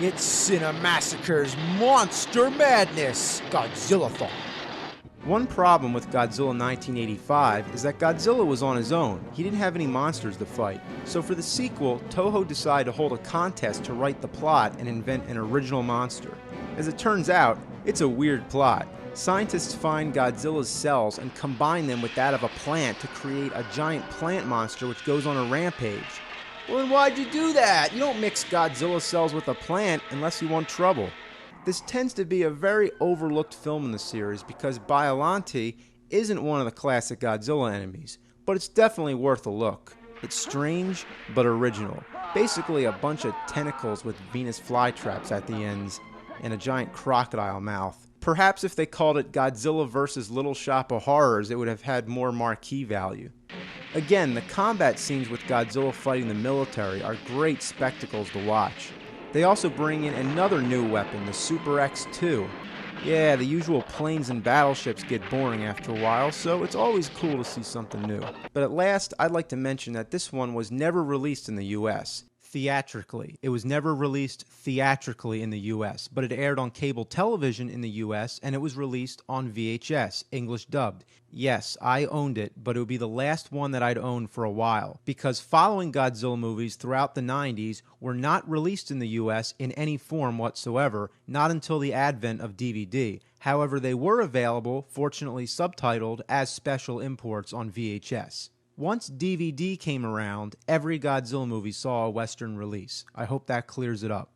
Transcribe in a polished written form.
It's Cinemassacre's Monster Madness Godzilla-thon. One problem with Godzilla 1985 is that Godzilla was on his own. He didn't have any monsters to fight. So for the sequel, Toho decided to hold a contest to write the plot and invent an original monster. As it turns out, it's a weird plot. Scientists find Godzilla's cells and combine them with that of a plant to create a giant plant monster which goes on a rampage. Well, then why'd you do that? You don't mix Godzilla cells with a plant unless you want trouble. This tends to be a very overlooked film in the series because Biollante isn't one of the classic Godzilla enemies, but it's definitely worth a look. It's strange, but original. Basically a bunch of tentacles with Venus flytraps at the ends and a giant crocodile mouth. Perhaps if they called it Godzilla vs. Little Shop of Horrors, it would have had more marquee value. Again, the combat scenes with Godzilla fighting the military are great spectacles to watch. They also bring in another new weapon, the Super X-2. Yeah, the usual planes and battleships get boring after a while, so it's always cool to see something new. But at last, I'd like to mention that this one was never released in the US. Theatrically. It was never released theatrically in the US, but it aired on cable television in the US, and it was released on VHS, English dubbed. Yes, I owned it, but it would be the last one that I'd owned for a while, because following Godzilla movies throughout the 90s were not released in the US in any form whatsoever, not until the advent of DVD. However, they were available, fortunately subtitled, as special imports on VHS. Once DVD came around, every Godzilla movie saw a Western release. I hope that clears it up.